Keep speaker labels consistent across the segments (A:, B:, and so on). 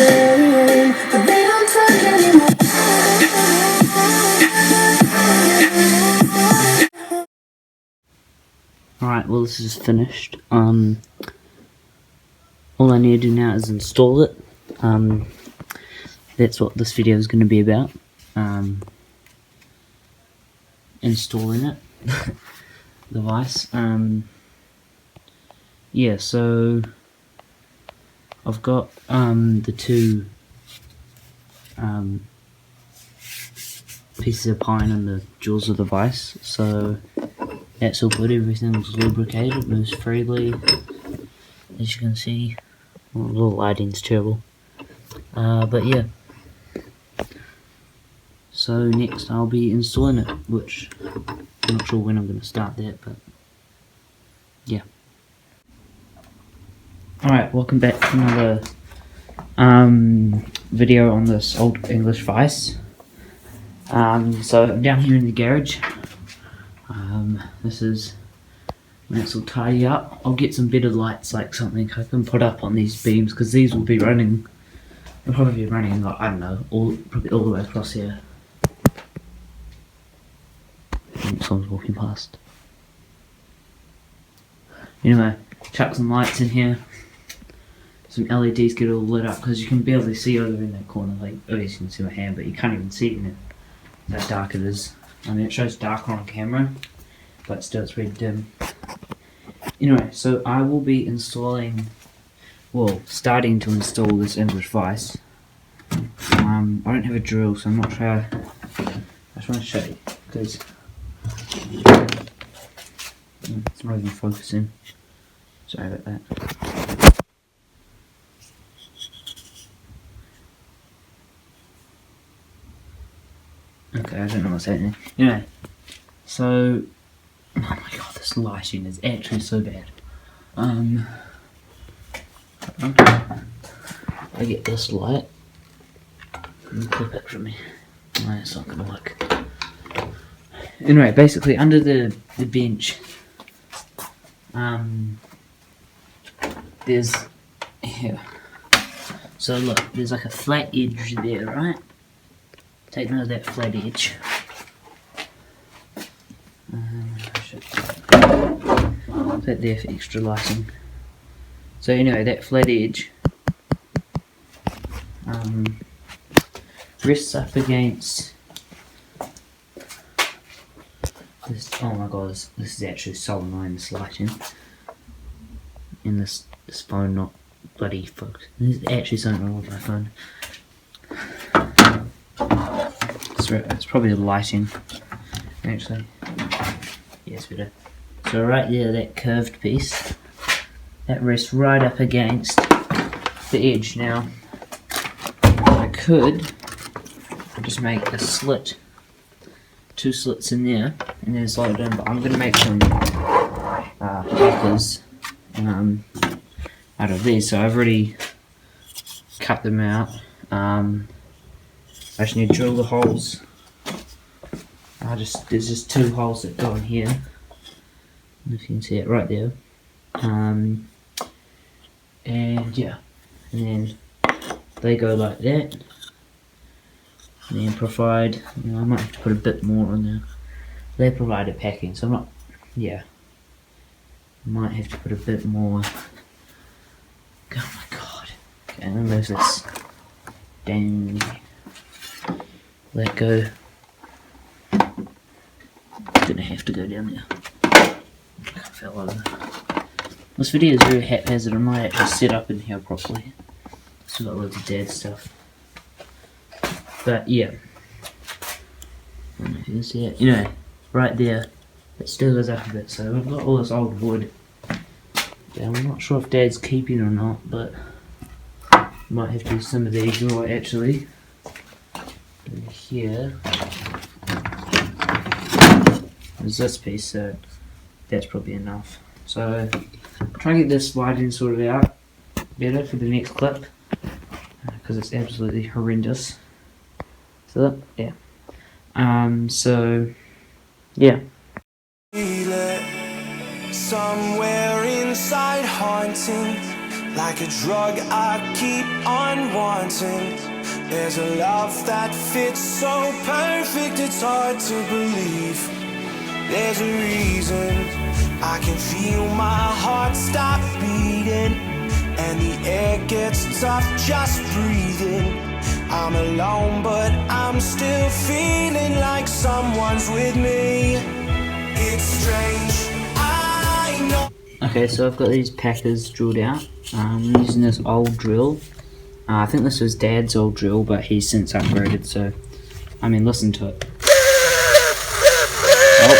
A: again, but they don't talk anymore.
B: Alright, well this is finished. All I need to do now is install it. That's what this video is going to be about. Installing it. The device. Yeah, so I've got the two pieces of pine and the jaws of the vice, so that's all good. Everything's lubricated, moves freely, as you can see. Well, the lighting's terrible, but yeah. So next I'll be installing it, which I'm not sure when I'm going to start that, but yeah. Alright, welcome back to another video on this old English vice. So I'm down here in the garage. This is when it's all tidy up. I'll get some better lights, like something I can put up on these beams, because these will be running. They'll probably be running, like, I don't know, probably all the way across here. Someone's walking past. Anyway, chuck some lights in here. Some LEDs get all lit up, because you can barely see over in that corner. Like, obviously you can see my hand, but you can't even see it in it. How dark it is. I mean, it shows darker on camera, but still it's very dim. Anyway, so I will be installing, well, starting to install this English vice. I don't have a drill, so I'm not sure. I just want to show you, because it's not even focusing. Sorry about that. Okay, I don't know what's happening. Anyway, so, oh my god, this lighting is actually so bad. I get this light and clip it from me. No, it's not gonna work. Anyway, basically under the bench, there's here. So look, there's like a flat edge there, right? Take note of that flat edge. Put that there for extra lighting. So anyway, that flat edge rests up against this. Oh my god, this is actually so annoying, this lighting. And this phone not bloody focused. There's actually something wrong with my phone. It's probably the lighting, actually. Yeah, it's better. So right there, that curved piece, that rests right up against the edge. Now, I could just make a slit, 2 slits in there, and then slide it in, but I'm going to make some buckles out of these, so I've already cut them out. I just need to drill the holes. There's just 2 holes that go in here. If you can see it right there. And yeah, and then they go like that. And then provide, I might have to put a bit more on there. They provide a packing, so I'm not, yeah. I might have to put a bit more. Oh my god. Okay, I'm gonna move this down. Let go. Gonna have to go down there. I fell over. This video is very haphazard. I might actually set up in here properly. Still got loads of dad stuff. But yeah. I don't know if you can see it. Anyway, right there. It still goes up a bit. So we've got all this old wood. Yeah, I'm not sure if Dad's keeping or not, but might have to use some of these raw actually. And here there's this piece, so that's probably enough. So try and get this lighting sorted out better for the next clip, because it's absolutely horrendous. So yeah. So yeah.
C: Somewhere inside haunting like a drug I keep on wanting. There's a love that fits so perfect, it's hard to believe. There's a reason I can feel my heart stop beating, and the air gets tough just breathing. I'm alone, but I'm still feeling like someone's with me. It's strange, I know.
B: Okay, so I've got these packers drilled out. I'm using this old drill. I think this was Dad's old drill, but he's since upgraded, so, I mean, listen to it. Oh.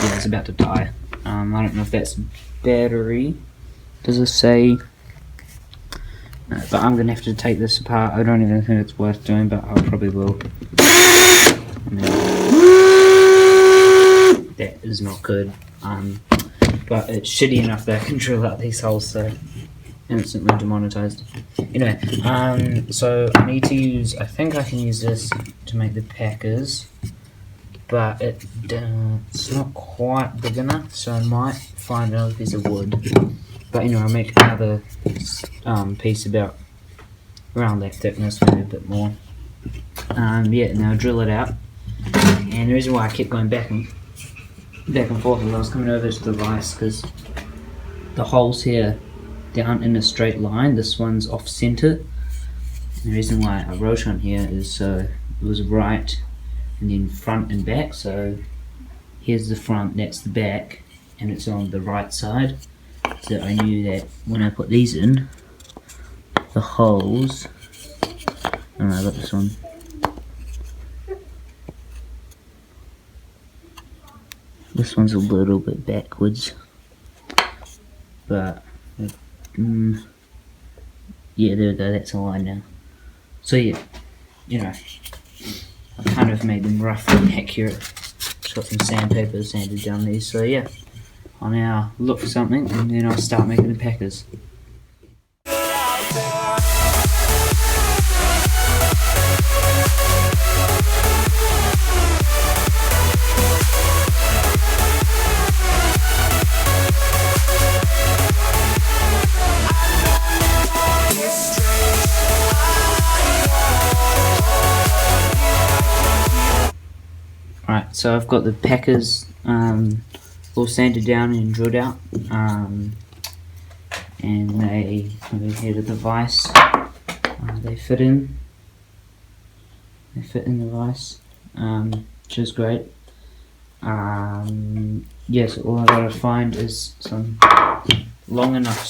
B: Yeah, it's about to die. I don't know if that's battery. Does it say? No, but I'm going to have to take this apart. I don't even think it's worth doing, but I probably will. I mean, that is not good. But it's shitty enough that I can drill out these holes, so instantly demonetized. Anyway, so I need to use, I think I can use this to make the packers, but it's not quite big enough, so I might find another piece of wood. But anyway, I'll make another piece about around that thickness, maybe a bit more. Yeah, now drill it out. And the reason why I kept going back and forth is I was coming over to the vise because the holes here down in a straight line, this one's off center. The reason why I wrote on here is it was right and then front and back, so here's the front, that's the back, and it's on the right side. So I knew that when I put these in, the holes, I got this one. This one's a little bit backwards, but yeah, there we go, that's a line now. So yeah, you know, I kind of made them roughly accurate. Just got some sandpaper sanded down these, so yeah. I'll now look for something and then I'll start making the packers. Alright, so I've got the packers all sanded down and drilled out, and they over here to the vise. They fit in the vise, which is great. Yes, all I gotta find is some long enough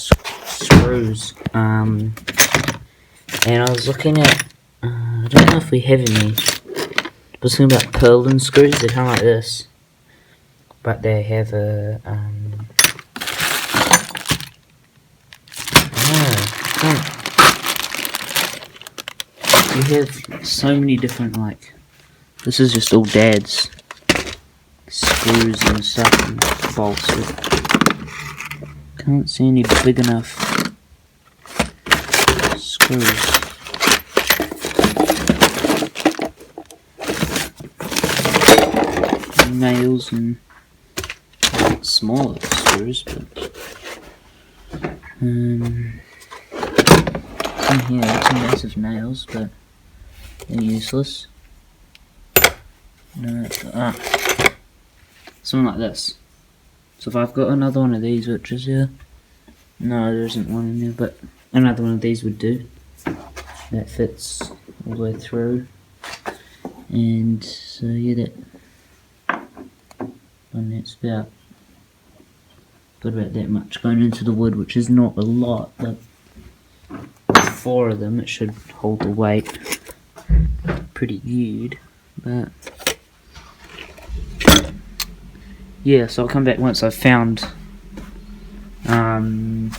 B: screws. And I was looking at, I don't know if we have any. I was thinking about purlin screws. They come like this, but they have a you have so many different, like, this is just all Dad's screws and stuff and bolts. Can't see any big enough screws. Nails and smaller screws, but in here two massive nails, but they're useless. No, something like this. So if I've got another one of these, which is here, no, there isn't one in there, but another one of these would do. That fits all the way through, and so yeah, that. And it's about that much going into the wood, which is not a lot, but with 4 of them it should hold the weight pretty good. But yeah, so I'll come back once I've found another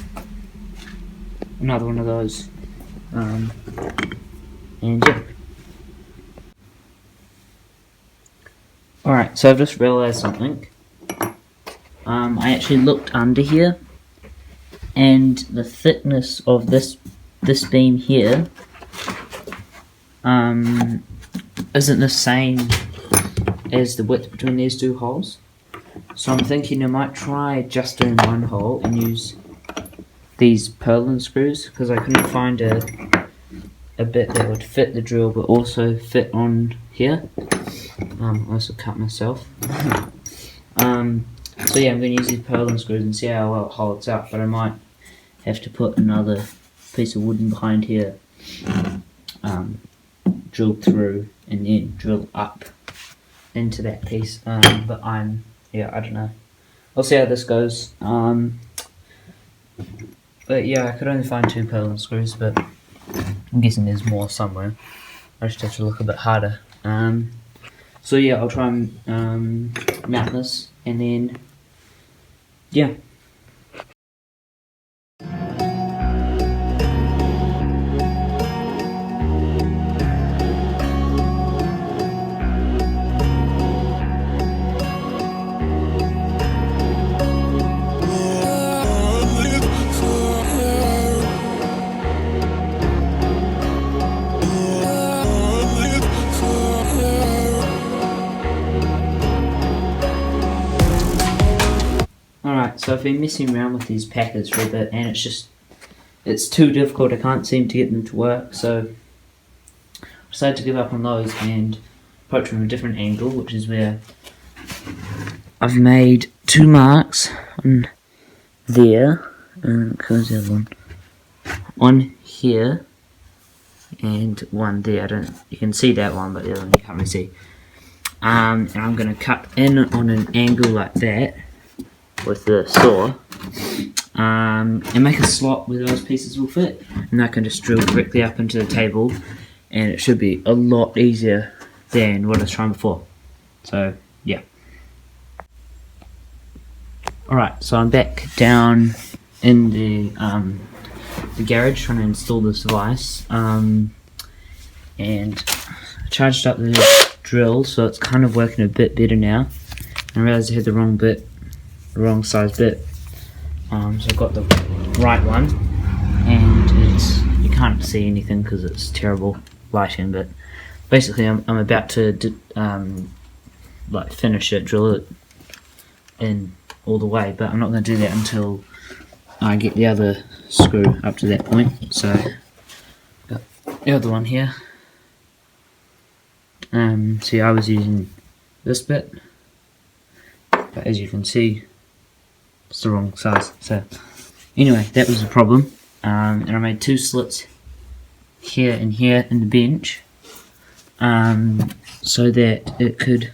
B: one of those, and yeah. Alright, so I've just realised something. I actually looked under here, and the thickness of this beam here isn't the same as the width between these 2 holes. So I'm thinking I might try just doing one hole and use these purlin screws because I couldn't find a bit that would fit the drill but also fit on here. I also cut myself. So yeah, I'm going to use these purlin screws and see how well it holds up, but I might have to put another piece of wood in behind here, drill through and then drill up into that piece. But I don't know. I'll see how this goes. But yeah, I could only find 2 purlin screws, but I'm guessing there's more somewhere. I just have to look a bit harder. So yeah, I'll try and mount this, and then yeah. Alright, so I've been messing around with these packers for a bit and it's too difficult. I can't seem to get them to work, so I decided to give up on those and approach from a different angle, which is where I've made 2 marks on there, and where's the other one? One here and one there. You can see that one, but the other one you can't really see. And I'm going to cut in on an angle like that with the saw, and make a slot where those pieces will fit, and I can just drill directly up into the table, and it should be a lot easier than what I was trying before. So yeah. Alright, so I'm back down in the garage trying to install this device, and I charged up the drill so it's kind of working a bit better now. I realised I had the wrong size bit, so I've got the right one, and you can't see anything because it's terrible lighting, but basically I'm about to like finish it, drill it in all the way, but I'm not going to do that until I get the other screw up to that point. So got the other one here. See, I was using this bit, but as you can see it's the wrong size. So anyway, that was the problem, and I made 2 slits here and here in the bench, so that it could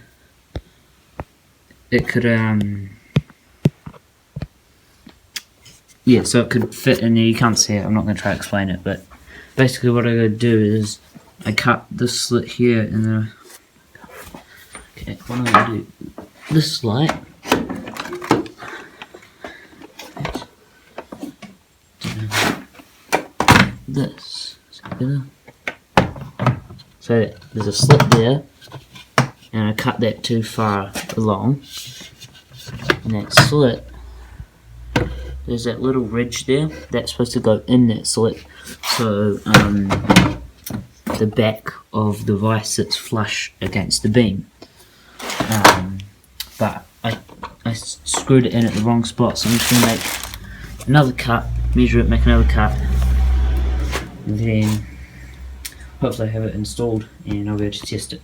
B: so it could fit in there. You can't see it, I'm not going to try to explain it, but basically what I'm going to do is I cut this slit here in the what I'm going to do, this slight, this, so there's a slit there, and I cut that too far along, and that slit, there's that little ridge there, that's supposed to go in that slit, so the back of the vise sits flush against the beam, but I screwed it in at the wrong spot, so I'm just going to make another cut, measure it, make another cut, and then hopefully I have it installed and I'll be able to test it.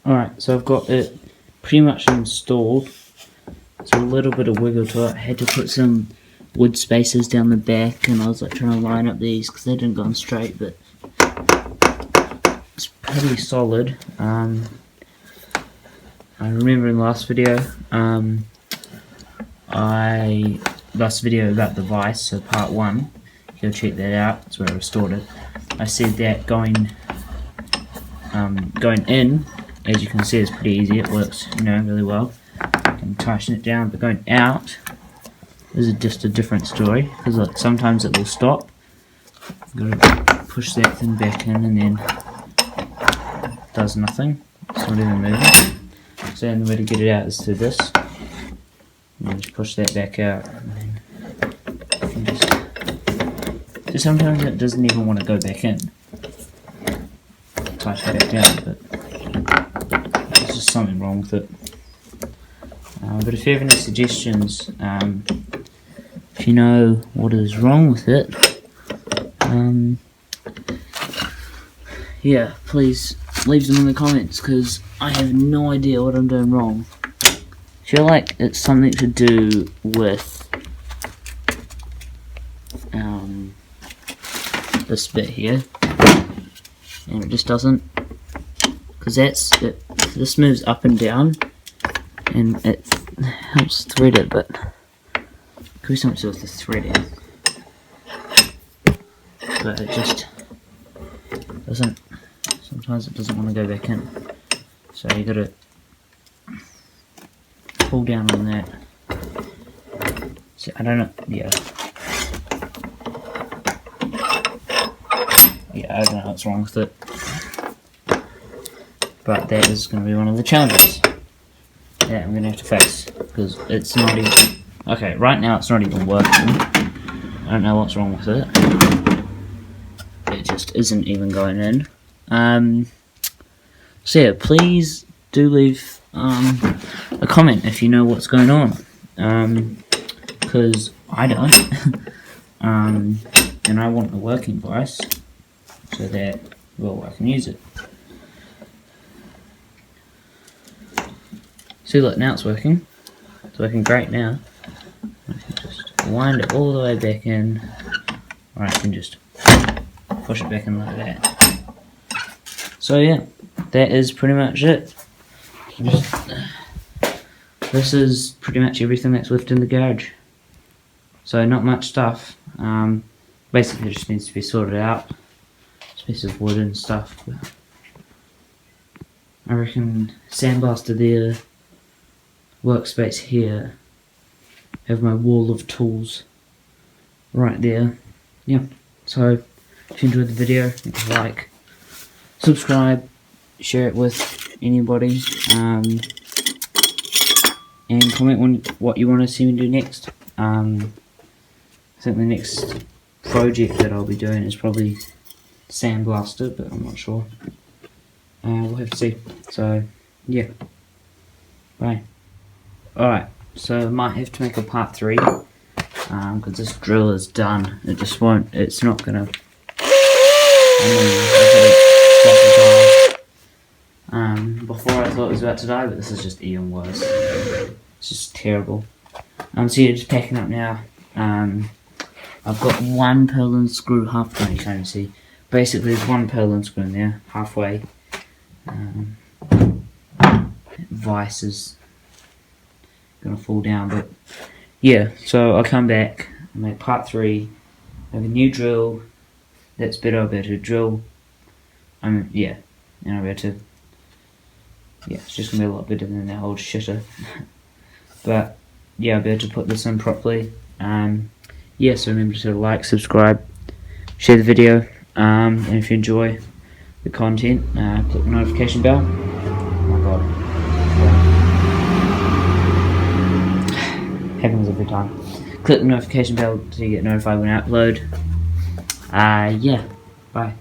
B: Alright, so I've got it pretty much installed. There's a little bit of wiggle to it. I had to put some wood spacers down the back, and I was like trying to line up these because they didn't go on straight, but it's pretty solid. I remember in the last video, last video about the vise, so part 1, go check that out, that's where I restored it. I said that going in, as you can see, is pretty easy, it works, really well. You can tighten it down, but going out is just a different story, because look, sometimes it will stop. You've got to push that thing back in, and then it does nothing, it's not even moving. So then the way to get it out is to this, and then just push that back out, and then you can just, so sometimes it doesn't even want to go back in. Tighten it back down, but there's just something wrong with it. But if you have any suggestions, if you know what is wrong with it, yeah, please leave them in the comments, because I have no idea what I'm doing wrong. I feel like it's something to do with this bit here, and it just doesn't, because this moves up and down and it helps thread it, but could be something to do with the threading, but it just doesn't, sometimes it doesn't want to go back in, so you gotta pull down on that. So I don't know, yeah, I don't know what's wrong with it, but that is going to be one of the challenges that I'm going to have to face, because it's not even, okay, right now it's not even working. I don't know what's wrong with it. It just isn't even going in. So yeah, please do leave a comment if you know what's going on, because I don't, and I want a working device so that, well, I can use it. See, look, now it's working. It's working great now. I can just wind it all the way back in, or I can just push it back in like that. So yeah, that is pretty much it. This is pretty much everything that's left in the garage. So not much stuff. Basically just needs to be sorted out. It's a piece of wood and stuff. But I reckon sandblaster there, workspace here, have my wall of tools right there. Yeah, so if you enjoyed the video, like, subscribe, share it with anybody, and comment on what you want to see me do next. I think the next project that I'll be doing is probably sandblaster, but I'm not sure. We'll have to see. So yeah, bye. Alright, so I might have to make a part 3, because this drill is done. It just won't, it's not gonna, before I thought it was about to die, but this is just even worse. It's just terrible. So yeah, just packing up now. I've got one purlin screw halfway, you can't see. Basically there's one purlin screw in there, halfway. Vice is gonna fall down, but yeah, so I'll come back and make part 3. I have a new drill that's better. I'll be able to drill, yeah, and I'll be able to, yeah, it's just gonna be a lot better than that old shitter. But yeah, I'll be able to put this in properly. Yeah, so remember to like, subscribe, share the video, and if you enjoy the content, click the notification bell. Oh my god, happens every time. Click the notification bell to get notified when I upload. Yeah, bye.